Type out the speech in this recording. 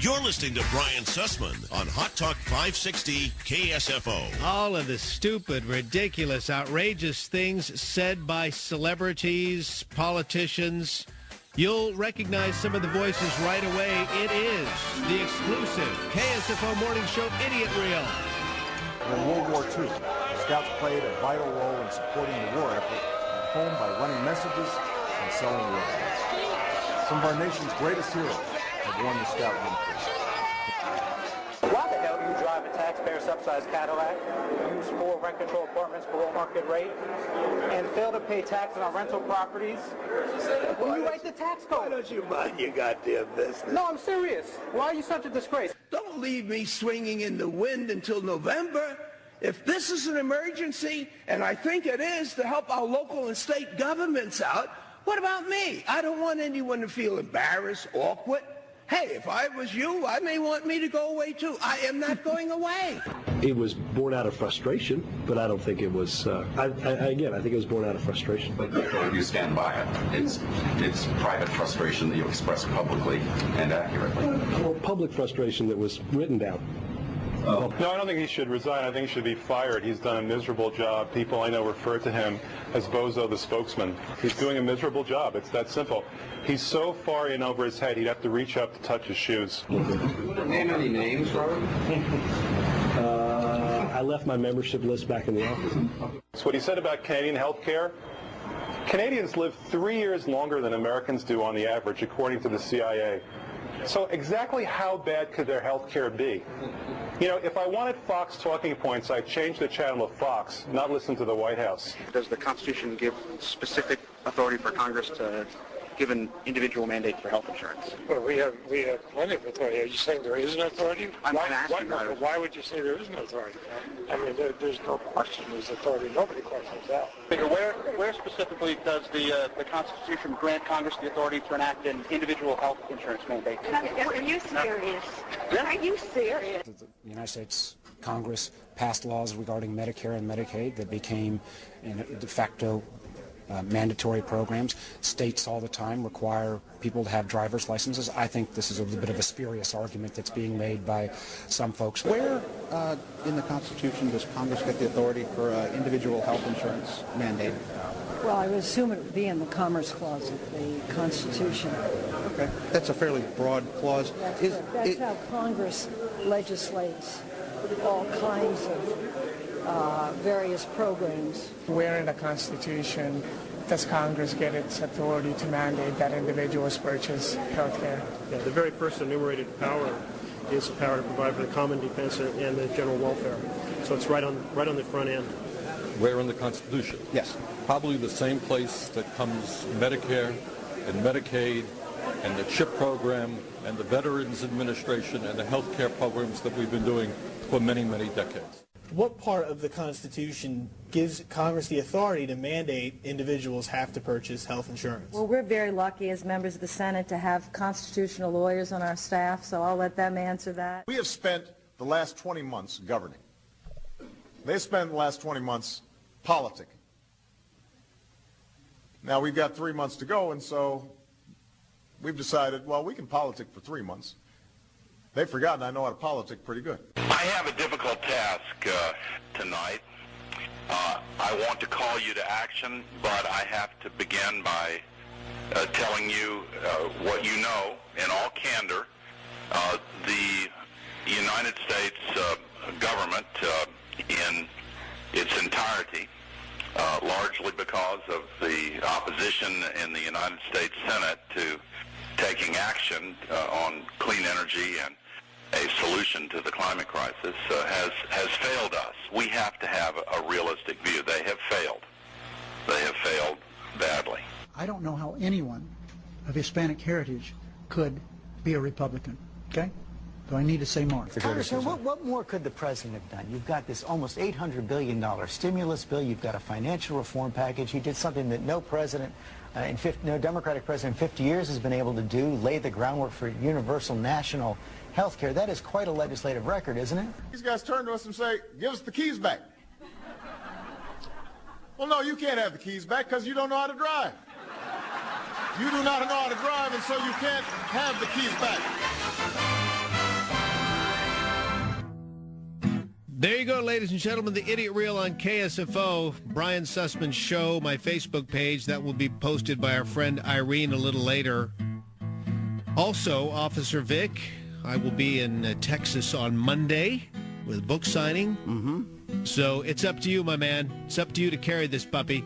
You're listening to Brian Sussman on Hot Talk 560 KSFO. All of the stupid, ridiculous, outrageous things said by celebrities, politicians. You'll recognize some of the voices right away. It is the exclusive KSFO Morning Show Idiot Reel. In World War II, Scouts played a vital role in supporting the war effort at home by running messages and selling rations. Some of our nation's greatest heroes have worn the Scout uniform. Why the hell do you drive a taxpayer-subsidized Cadillac, use 4 rent-control apartments below market rate, and fail to pay tax on our rental properties? When you write the tax code. Why don't you mind your goddamn business? No, I'm serious. Why are you such a disgrace? Don't leave me swinging in the wind until November. If this is an emergency, and I think it is, to help our local and state governments out, what about me? I don't want anyone to feel embarrassed, awkward. Hey, if I was you, I may want me to go away too. I am not going away. It was born out of frustration, but I don't think it was, I think it was born out of frustration. But you stand by it. It's private frustration that you express publicly and accurately. Well, public frustration that was written down. No, I don't think he should resign. I think he should be fired. He's done a miserable job. People I know refer to him as Bozo the spokesman. He's doing a miserable job. It's that simple. He's so far in over his head, he'd have to reach up to touch his shoes. Name any names, Robert? I left my membership list back in the office. So what he said about Canadian health care, Canadians live 3 years longer than Americans do on the average, according to the CIA. So exactly how bad could their health care be? You know, if I wanted Fox talking points, I'd change the channel to Fox, not listen to the White House. Does the Constitution give specific authority for Congress to give an individual mandate for health insurance? Well, we have plenty of authority. Are you saying there is an authority? Why would you say there is no authority? I mean, there's no question there's authority. Nobody questions that. Where specifically does the Constitution grant Congress the authority to enact an individual health insurance mandate? Are you serious? Are you serious? The United States Congress passed laws regarding Medicare and Medicaid that became de facto mandatory programs. States all the time require people to have driver's licenses. I think this is a little bit of a spurious argument that's being made by some folks. Where in the Constitution does Congress get the authority for individual health insurance mandate? Well, I would assume it would be in the Commerce Clause of the Constitution. Okay. That's a fairly broad clause. That's how Congress legislates all kinds of various programs. Where in the Constitution does Congress get its authority to mandate that individuals purchase health care? Yeah, the very first enumerated power is the power to provide for the common defense and the general welfare. So it's right on the front end. Where in the Constitution? Yes. Probably the same place that comes Medicare and Medicaid and the CHIP program and the Veterans Administration and the health care programs that we've been doing for many, many decades. What part of the Constitution gives Congress the authority to mandate individuals have to purchase health insurance? Well, we're very lucky as members of the Senate to have constitutional lawyers on our staff, so I'll let them answer that. We have spent the last 20 months governing. They spent the last 20 months politicking. Now we've got 3 months to go, and so we've decided, well, we can politic for 3 months. They've forgotten I know how to politic pretty good. I have a difficult task tonight. I want to call you to action, but I have to begin by telling you what you know in all candor. The United States government in its entirety, largely because of the opposition in the United States Senate to taking action on clean energy and a solution to the climate crisis, has failed us. We have to have a realistic view. They have failed. They have failed badly. I don't know how anyone of Hispanic heritage could be a Republican, okay? Do I need to say more? Congressman, what more could the president have done? You've got this almost $800 billion stimulus bill. You've got a financial reform package. He did something that no president, no Democratic president in 50 years has been able to do, lay the groundwork for universal national health care. That is quite a legislative record, isn't it? These guys turn to us and say, give us the keys back. Well, no, you can't have the keys back because you don't know how to drive. You do not know how to drive, and so you can't have the keys back. There you go, ladies and gentlemen, the Idiot Reel on KSFO, Brian Sussman's show, my Facebook page. That will be posted by our friend Irene a little later. Also, Officer Vic, I will be in Texas on Monday with book signing. So it's up to you, my man. It's up to you to carry this puppy.